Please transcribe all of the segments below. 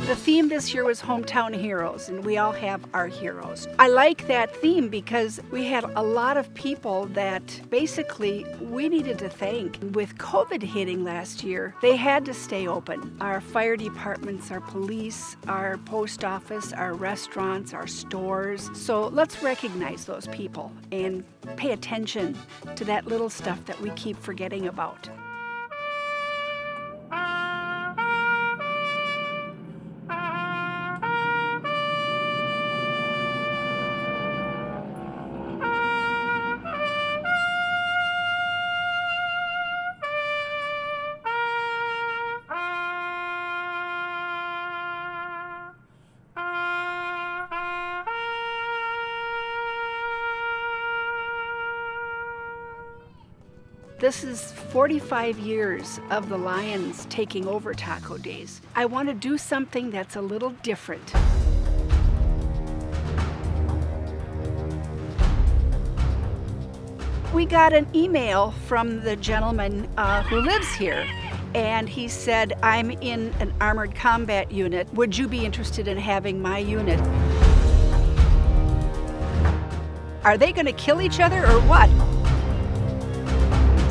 The theme this year was Hometown Heroes, and we all have our heroes. I like that theme because we had a lot of people that basically we needed to thank. With COVID hitting last year, they had to stay open. Our fire departments, our police, our post office, our restaurants, our stores. So let's recognize those people and pay attention to that little stuff that we keep forgetting about. This is 45 years of the Lions taking over Taco Daze. I want to do something that's a little different. We got an email from the gentleman who lives here, and he said, "I'm in an armored combat unit. Would you be interested in having my unit?" Are they going to kill each other or what?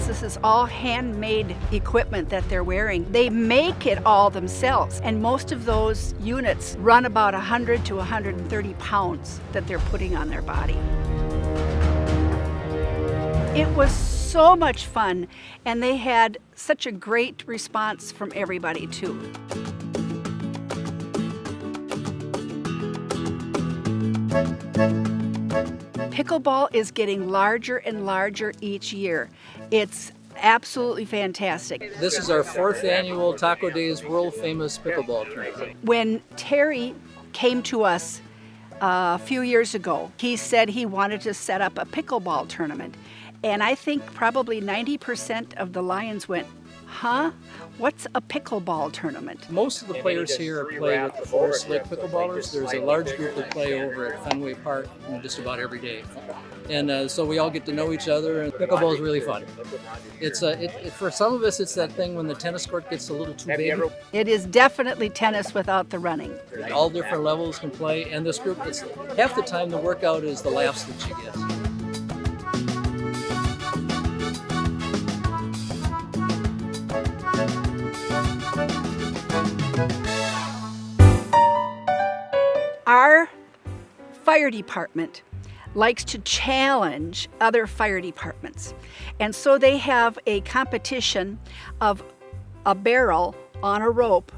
This is all handmade equipment that they're wearing. They make it all themselves, and most of those units run about 100 to 130 pounds that they're putting on their body. It was so much fun, and they had such a great response from everybody too. Pickleball is getting larger and larger each year. It's absolutely fantastic. This is our 4th annual Taco Daze world famous pickleball tournament. When Terry came to us a few years ago, he said he wanted to set up a pickleball tournament. And I think probably 90% of the Lions went, "Huh? What's a pickleball tournament?" Most of the players here play with the Forest Lake pickleballers. There's a large group that play over at Fenway Park just about every day. And so we all get to know each other, and pickleball is really fun. It's for some of us, it's that thing when the tennis court gets a little too big. It is definitely tennis without the running. All different levels can play, and this group, it's half the time the workout is the laughs that you get. Our fire department likes to challenge other fire departments. And so they have a competition of a barrel on a rope,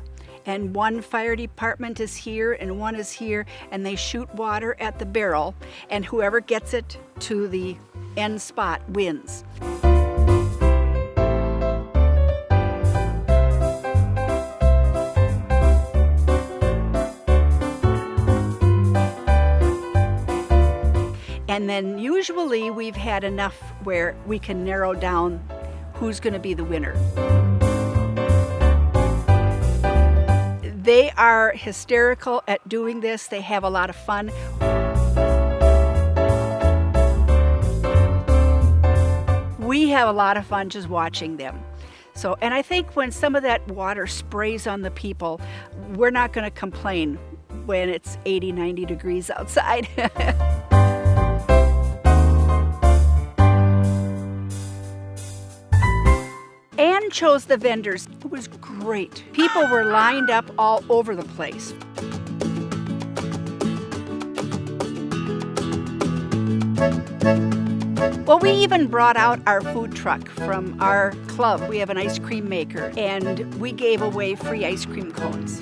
and one fire department is here and one is here, and they shoot water at the barrel, and whoever gets it to the end spot wins. And then usually we've had enough where we can narrow down who's going to be the winner. They are hysterical at doing this. They have a lot of fun. We have a lot of fun just watching them. So, and I think when some of that water sprays on the people, we're not going to complain when it's 80, 90 degrees outside. Anne chose the vendors. It was great. People were lined up all over the place. Well, we even brought out our food truck from our club. We have an ice cream maker, and we gave away free ice cream cones.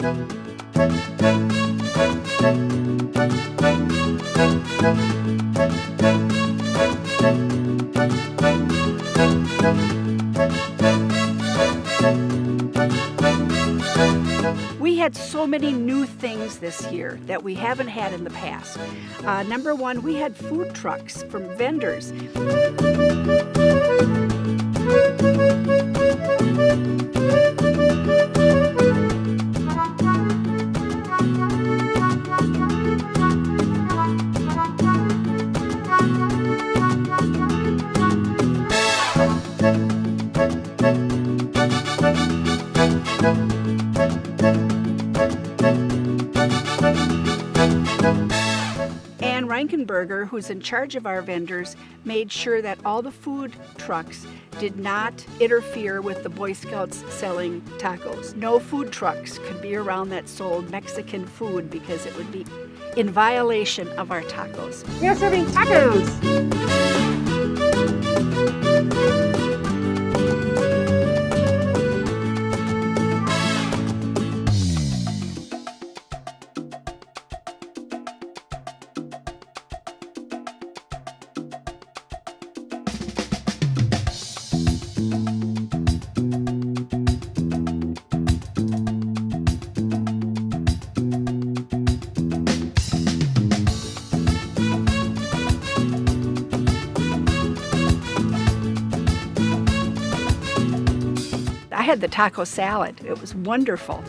We had so many new things this year that we haven't had in the past. Number one, we had food trucks from vendors. Rankenberger, who's in charge of our vendors, made sure that all the food trucks did not interfere with the Boy Scouts selling tacos. No food trucks could be around that sold Mexican food because it would be in violation of our tacos. We are serving tacos! I had the taco salad. It was wonderful.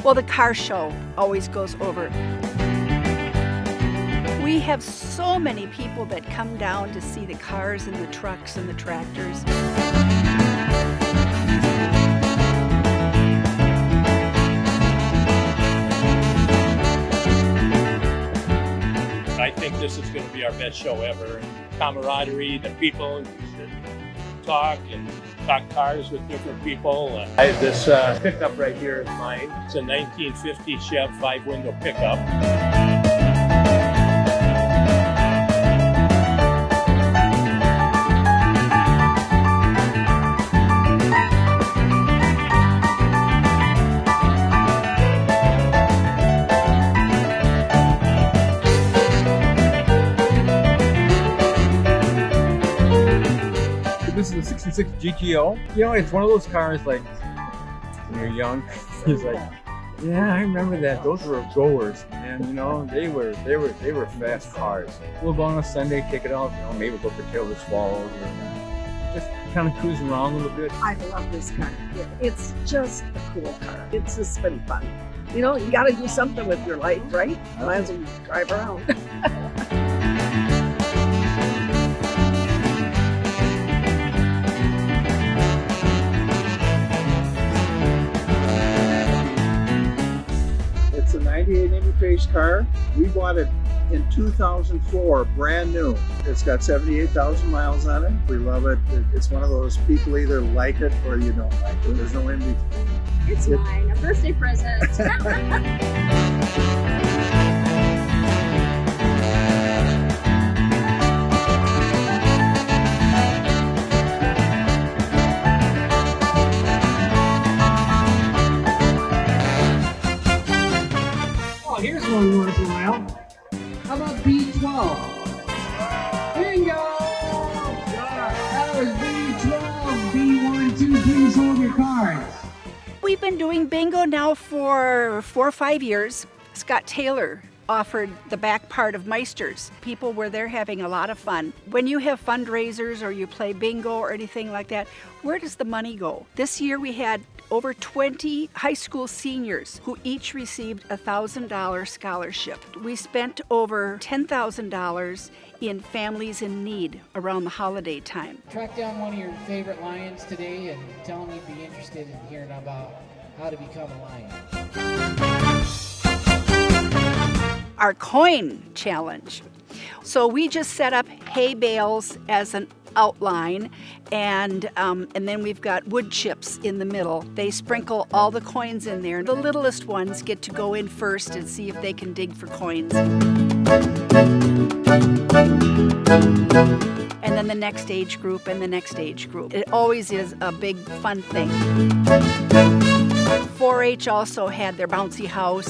Well, the car show always goes over. We have so many people that come down to see the cars and the trucks and the tractors. I think this is going to be our best show ever. Camaraderie, the people, you should talk cars with different people. This pickup right here is mine. It's a 1950 Chev 5-window pickup. This is a 66 GTO. You know, it's one of those cars like when you're young, he's like, yeah, I remember that. Those were goers, and you know, they were fast cars. We'll go on a Sunday, kick it out, you know, maybe go for Taylor's Falls, or just kind of cruising around a little bit. I love this car. It's just a cool car. It's just been fun. You know, you got to do something with your life, right? Might as well drive around. It's a 98 Indy Pace car. We bought it in 2004, brand new. It's got 78,000 miles on it. We love it. It's one of those people either like it or you don't like it. There's no in between. It's mine, a birthday present. Here's one worth a while. How about B12? Bingo! That was B12. B12, please hold your cards. We've been doing bingo now for 4 or 5 years. Scott Taylor offered the back part of Meister's. People were there having a lot of fun. When you have fundraisers or you play bingo or anything like that, where does the money go? This year we had over 20 high school seniors who each received a $1,000 scholarship. We spent over $10,000 in families in need around the holiday time. Track down one of your favorite lions today and tell them you'd be interested in hearing about how to become a lion. Our coin challenge. So we just set up hay bales as an outline, and then we've got wood chips in the middle. They sprinkle all the coins in there. The littlest ones get to go in first and see if they can dig for coins. And then the next age group and the next age group. It always is a big fun thing. 4-H also had their bouncy house.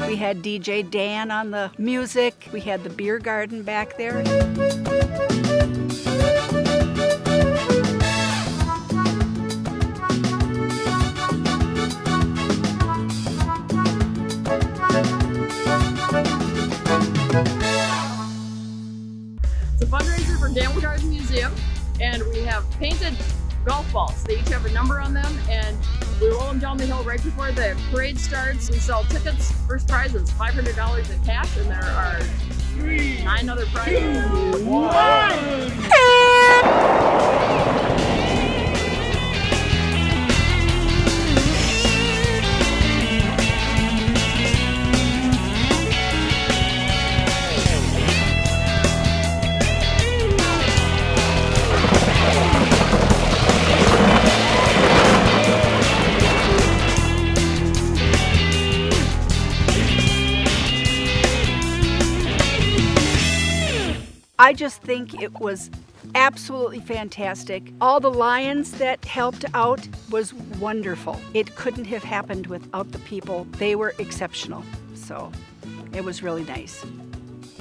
We had DJ Dan on the music. We had the beer garden back there. It's a fundraiser for Gamble Garden Museum, and we have painted golf balls. They each have a number on them, and we roll them down the hill right before the parade starts. We sell tickets. First prize is $500 in cash, and there are 9 other prizes. 2, 1. I just think it was absolutely fantastic. All the Lions that helped out was wonderful. It couldn't have happened without the people. They were exceptional. So it was really nice.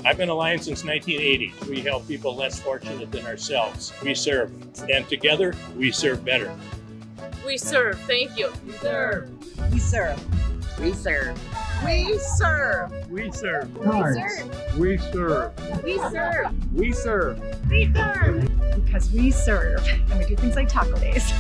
I've been a Lion since 1980. We help people less fortunate than ourselves. We serve, and together we serve better. We serve. Thank you. We serve. We serve. We serve. We serve. We serve. Cards. We serve. We serve. We serve. We serve. Because we serve and we do things like taco days.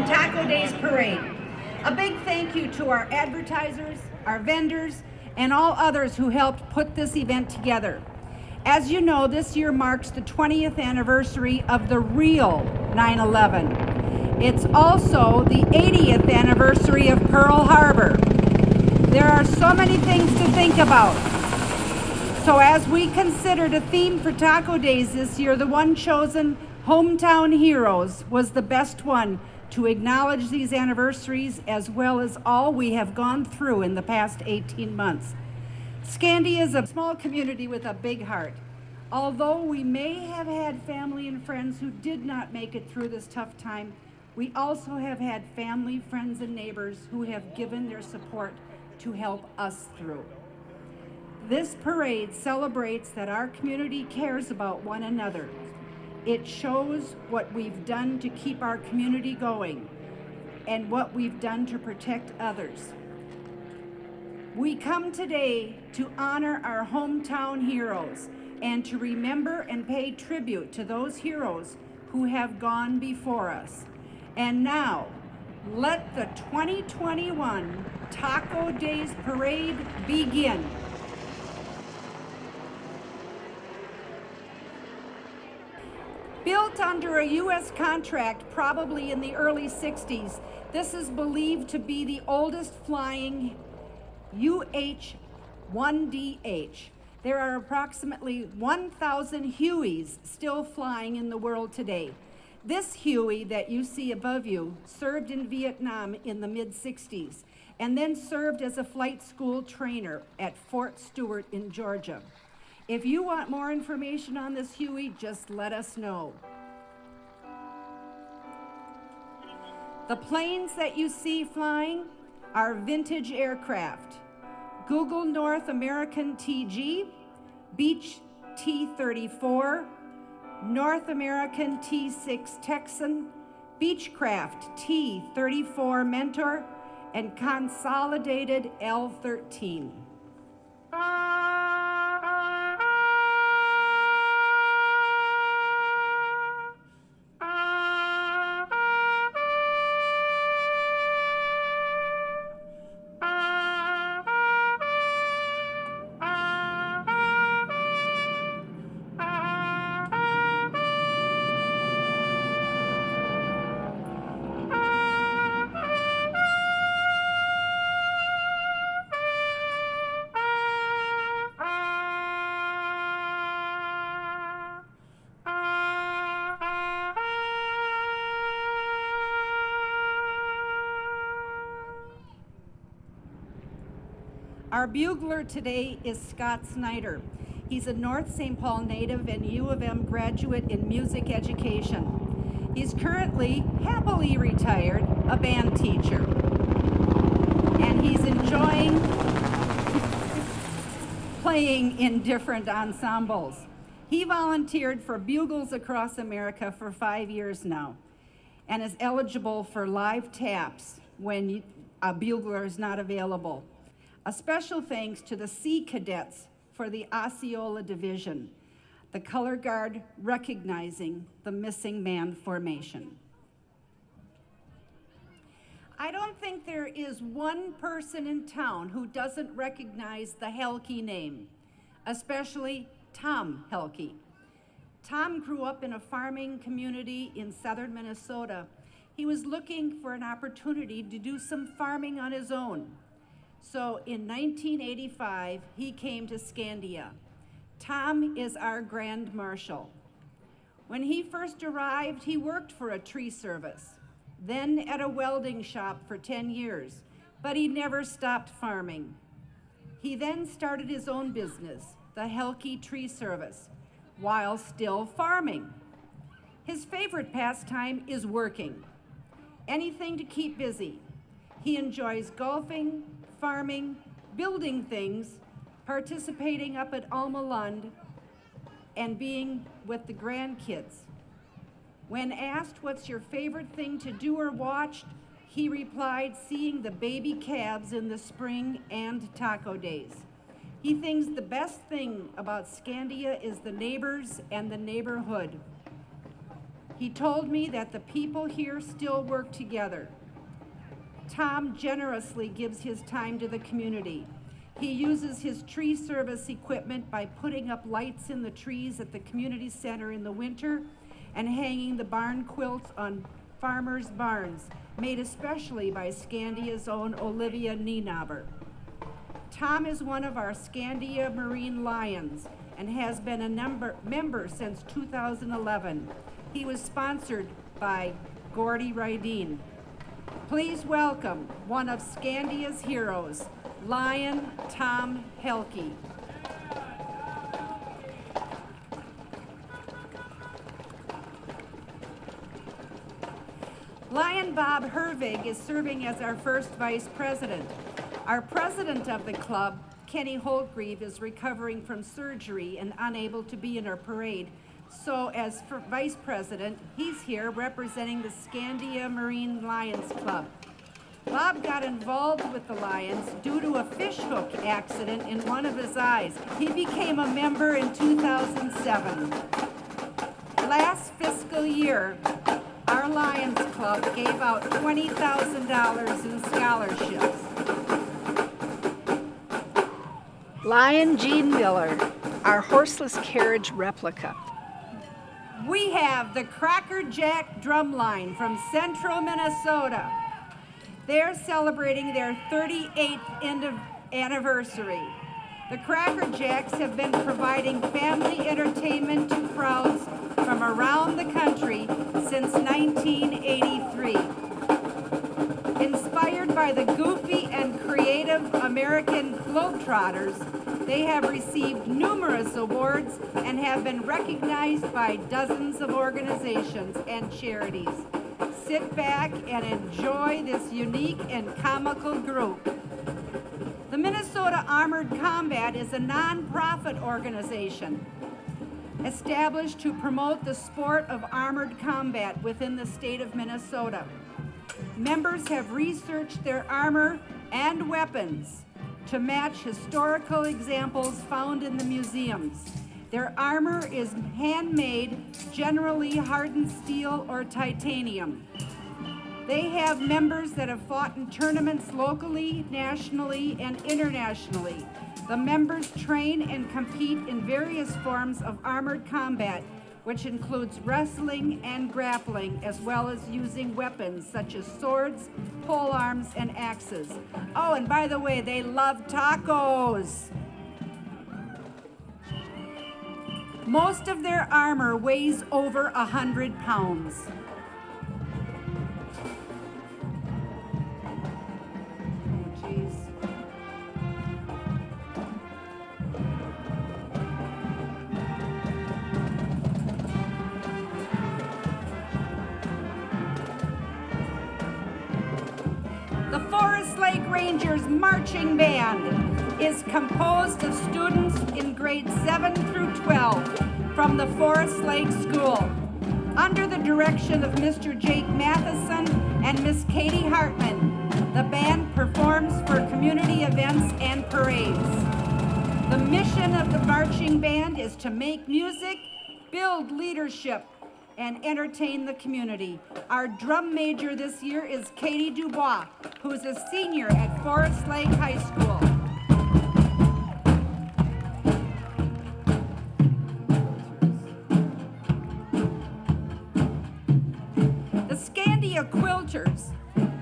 Taco Days Parade. A big thank you to our advertisers, our vendors, and all others who helped put this event together. As you know, this year marks the 20th anniversary of the real 9/11. It's also the 80th anniversary of Pearl Harbor. There are so many things to think about. So as we considered a theme for Taco Days this year, the one chosen, Hometown Heroes, was the best one to acknowledge these anniversaries as well as all we have gone through in the past 18 months. Scandia is a small community with a big heart. Although we may have had family and friends who did not make it through this tough time, we also have had family, friends, and neighbors who have given their support to help us through. This parade celebrates that our community cares about one another. It shows what we've done to keep our community going and what we've done to protect others. We come today to honor our hometown heroes and to remember and pay tribute to those heroes who have gone before us. And now, let the 2021 Taco Days Parade begin. Built under a U.S. contract probably in the early 60s, this is believed to be the oldest flying UH-1DH. There are approximately 1,000 Hueys still flying in the world today. This Huey that you see above you served in Vietnam in the mid-60s and then served as a flight school trainer at Fort Stewart in Georgia. If you want more information on this Huey, just let us know. The planes that you see flying are vintage aircraft. Google North American TG, Beech T-34, North American T-6 Texan, Beechcraft T-34 Mentor, and Consolidated L13. Our bugler today is Scott Snyder. He's a North St. Paul native and U of M graduate in music education. He's currently happily retired, a band teacher. And he's enjoying playing in different ensembles. He volunteered for Bugles Across America for 5 years now and is eligible for live taps when a bugler is not available. A special thanks to the Sea Cadets for the Osceola Division, the color guard recognizing the missing man formation. I don't think there is one person in town who doesn't recognize the Helke name, especially Tom Helke. Tom grew up in a farming community in southern Minnesota. He was looking for an opportunity to do some farming on his own. So in 1985, he came to Scandia. Tom is our Grand Marshal. When he first arrived, he worked for a tree service, then at a welding shop for 10 years, but he never stopped farming. He then started his own business, the Helke Tree Service, while still farming. His favorite pastime is working, anything to keep busy. He enjoys golfing, farming, building things, participating up at Alma Lund, and being with the grandkids. When asked what's your favorite thing to do or watch, he replied, seeing the baby calves in the spring and taco days. He thinks the best thing about Scandia is the neighbors and the neighborhood. He told me that the people here still work together. Tom generously gives his time to the community. He uses his tree service equipment by putting up lights in the trees at the community center in the winter and hanging the barn quilts on farmers' barns, made especially by Scandia's own Olivia Nienaber. Tom is one of our Scandia Marine Lions and has been a member since 2011. He was sponsored by Gordy Rydeen. Please welcome one of Scandia's heroes, Lion Tom Helke. Lion Bob Hervig is serving as our first vice president. Our president of the club, Kenny Holtgreave, is recovering from surgery and unable to be in our parade. So as for vice president, he's here representing the Scandia Marine Lions Club. Bob got involved with the Lions due to a fishhook accident in one of his eyes. He became a member in 2007. Last fiscal year, our Lions Club gave out $20,000 in scholarships. Lion Gene Miller, our horseless carriage replica. We have the Cracker Jack Drumline from central Minnesota. They're celebrating their 38th anniversary. The Cracker Jacks have been providing family entertainment to crowds from around the country since 1983. Inspired by the goofy and creative American Globetrotters, they have received numerous awards and have been recognized by dozens of organizations and charities. Sit back and enjoy this unique and comical group. The Minnesota Armored Combat is a nonprofit organization established to promote the sport of armored combat within the state of Minnesota. Members have researched their armor and weapons to match historical examples found in the museums. Their armor is handmade, generally hardened steel or titanium. They have members that have fought in tournaments locally, nationally, and internationally. The members train and compete in various forms of armored combat, which includes wrestling and grappling, as well as using weapons such as swords, polearms, and axes. Oh, and by the way, they love tacos. Most of their armor weighs over 100 pounds. Oh, geez. The Forest Lake Rangers Marching Band is composed of students in grades 7 through 12 from the Forest Lake School. Under the direction of Mr. Jake Matheson and Miss Katie Hartman, the band performs for community events and parades. The mission of the marching band is to make music, build leadership, and entertain the community. Our drum major this year is Katie Dubois, who's a senior at Forest Lake High School. The Scandia Quilters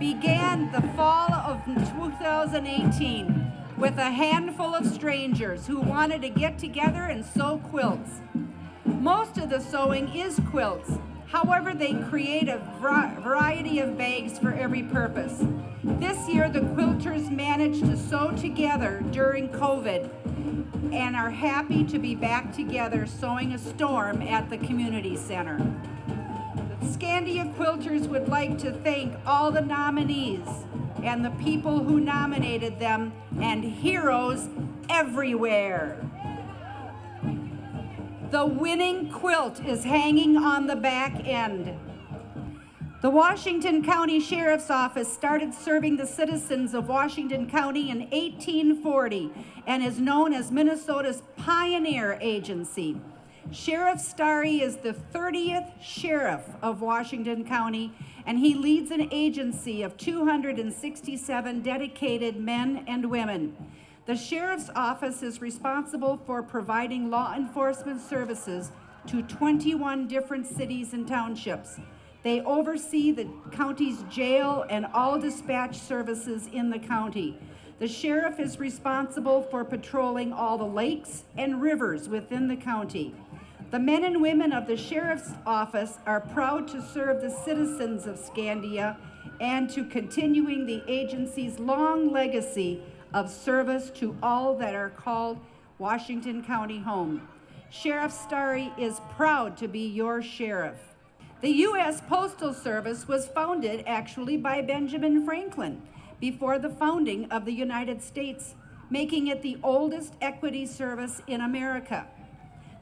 began the fall of 2018 with a handful of strangers who wanted to get together and sew quilts. Most of the sewing is quilts. However, they create a variety of bags for every purpose. This year, the quilters managed to sew together during COVID and are happy to be back together sewing a storm at the community center. The Scandia Quilters would like to thank all the nominees and the people who nominated them and heroes everywhere. The winning quilt is hanging on the back end. The Washington County Sheriff's Office started serving the citizens of Washington County in 1840 and is known as Minnesota's pioneer agency. Sheriff Starry is the 30th sheriff of Washington County, and he leads an agency of 267 dedicated men and women. The Sheriff's Office is responsible for providing law enforcement services to 21 different cities and townships. They oversee the county's jail and all dispatch services in the county. The sheriff is responsible for patrolling all the lakes and rivers within the county. The men and women of the Sheriff's Office are proud to serve the citizens of Scandia and to continuing the agency's long legacy of service to all that are called Washington County home. Sheriff Starry is proud to be your sheriff. The U.S. Postal Service was founded actually by Benjamin Franklin before the founding of the United States, making it the oldest equity service in America.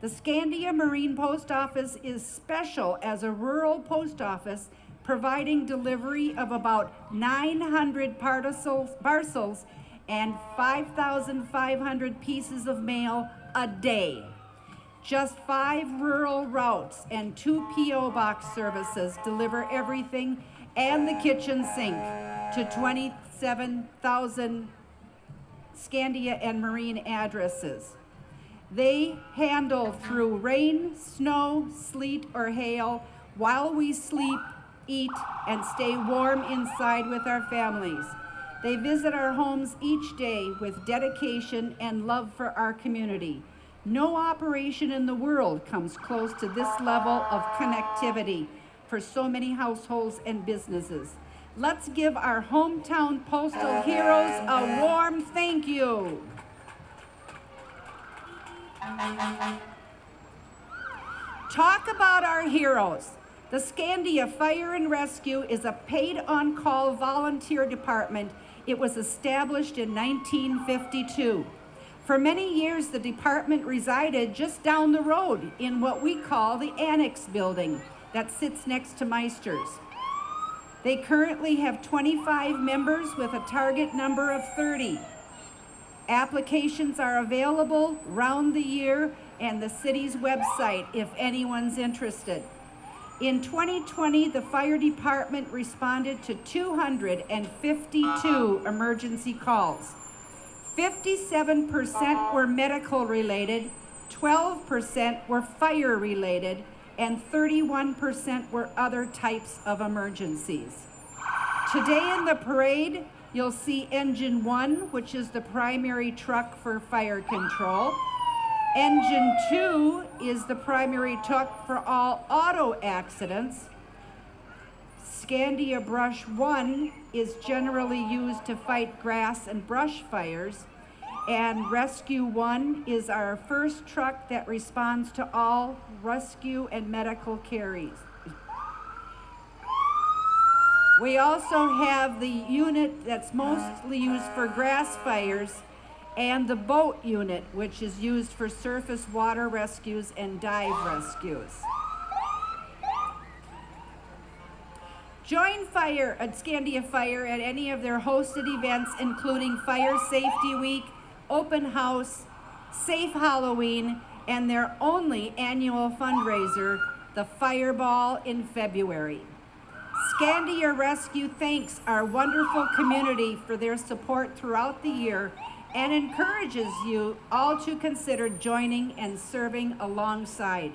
The Scandia Marine Post Office is special as a rural post office, providing delivery of about 900 parcels and 5,500 pieces of mail a day. Just 5 rural routes and 2 P.O. box services deliver everything and the kitchen sink to 27,000 Scandia and Marine addresses. They handle through rain, snow, sleet, or hail while we sleep, eat, and stay warm inside with our families. They visit our homes each day with dedication and love for our community. No operation in the world comes close to this level of connectivity for so many households and businesses. Let's give our hometown postal heroes a warm thank you. Talk about our heroes. The Scandia Fire and Rescue is a paid on-call volunteer department. It was established in 1952. For many years, the department resided just down the road in what we call the Annex Building that sits next to Meister's. They currently have 25 members with a target number of 30. Applications are available round the year and the city's website if anyone's interested. In 2020, the fire department responded to 252 emergency calls. 57% were medical related, 12% were fire related, and 31% were other types of emergencies. Today in the parade, you'll see Engine 1, which is the primary truck for fire control. Engine 2 is the primary truck for all auto accidents. Scandia Brush 1 is generally used to fight grass and brush fires. And Rescue 1 is our first truck that responds to all rescue and medical carries. We also have the unit that's mostly used for grass fires and the boat unit, which is used for surface water rescues and dive rescues. Join Fire at Scandia Fire at any of their hosted events, including Fire Safety Week, Open House, Safe Halloween, and their only annual fundraiser, the Fireball in February. Scandia Rescue thanks our wonderful community for their support throughout the year and encourages you all to consider joining and serving alongside.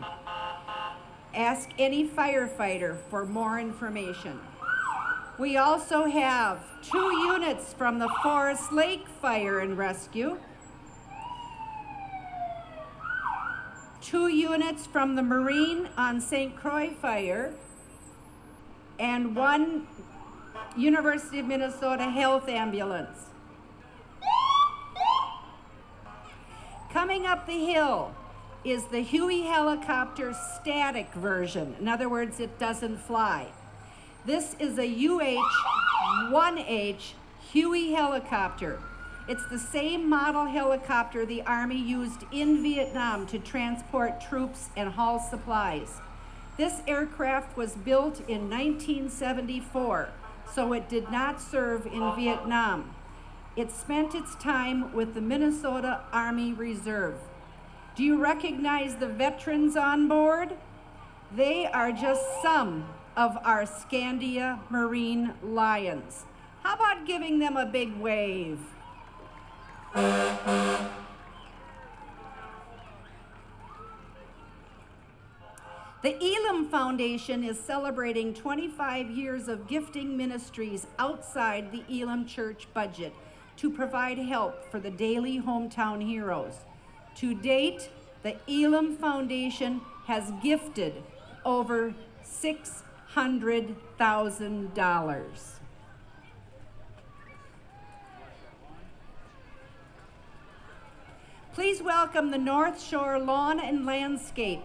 Ask any firefighter for more information. We also have 2 units from the Forest Lake Fire and Rescue, 2 units from the Marine on St. Croix Fire, and 1 University of Minnesota Health Ambulance. Coming up the hill is the Huey helicopter static version. In other words, it doesn't fly. This is a UH-1H Huey helicopter. It's the same model helicopter the Army used in Vietnam to transport troops and haul supplies. This aircraft was built in 1974, so it did not serve in Vietnam. It spent its time with the Minnesota Army Reserve. Do you recognize the veterans on board? They are just some of our Scandia Marine Lions. How about giving them a big wave? The Elam Foundation is celebrating 25 years of gifting ministries outside the Elam Church budget to provide help for the daily hometown heroes. To date, the Elam Foundation has gifted over $600,000. Please welcome the North Shore Lawn and Landscape.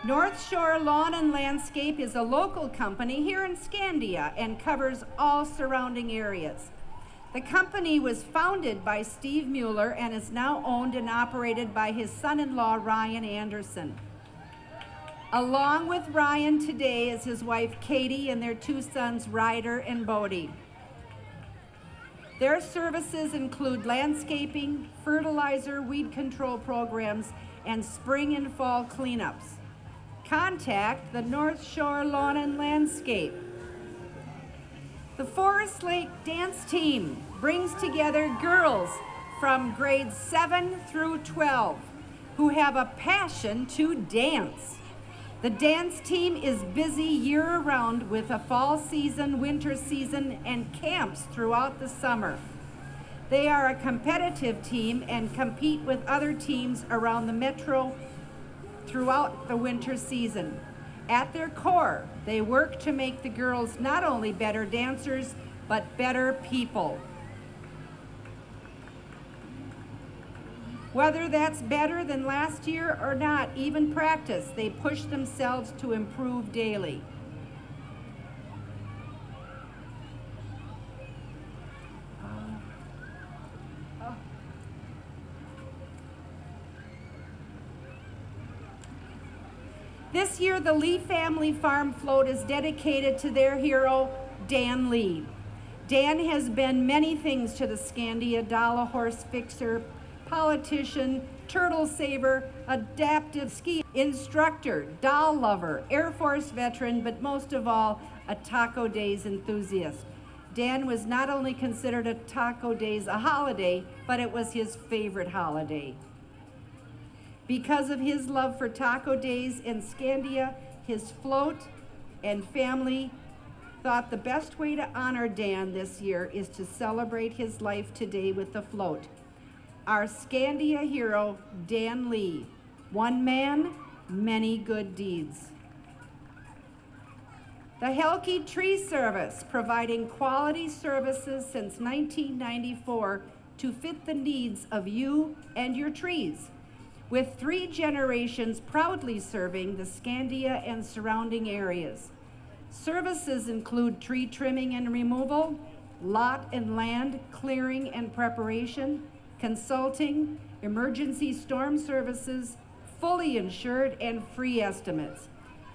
North Shore Lawn and Landscape is a local company here in Scandia and covers all surrounding areas. The company was founded by Steve Mueller and is now owned and operated by his son-in-law, Ryan Anderson. Along with Ryan today is his wife, Katie, and their 2 sons, Ryder and Bodie. Their services include landscaping, fertilizer, weed control programs, and spring and fall cleanups. Contact the North Shore Lawn and Landscape. The Forest Lake Dance Team brings together girls from grades 7 through 12 who have a passion to dance. The dance team is busy year-round with a fall season, winter season, and camps throughout the summer. They are a competitive team and compete with other teams around the metro throughout the winter season. At their core, they work to make the girls not only better dancers, but better people. Whether that's better than last year or not, even practice, they push themselves to improve daily. This year, the Lee Family Farm Float is dedicated to their hero, Dan Lee. Dan has been many things to the Scandia: dollar horse fixer, politician, turtle saver, adaptive ski instructor, doll lover, Air Force veteran, but most of all, a Taco Days enthusiast. Dan was not only considered a Taco Days a holiday, but it was his favorite holiday. Because of his love for Taco Days and Scandia, his float and family thought the best way to honor Dan this year is to celebrate his life today with the float. Our Scandia hero, Dan Lee. One man, many good deeds. The Helke Tree Service, providing quality services since 1994 to fit the needs of you and your trees. With 3 generations proudly serving the Scandia and surrounding areas. Services include tree trimming and removal, lot and land clearing and preparation, consulting, emergency storm services, fully insured and free estimates.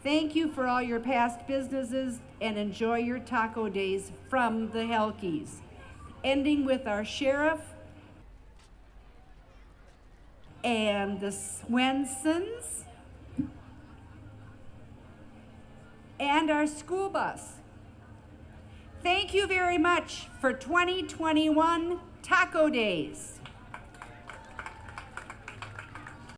Thank you for all your past businesses and enjoy your Taco Days from the Helkes. Ending with our sheriff and the Swensons and our school bus. Thank you very much for 2021 Taco Days.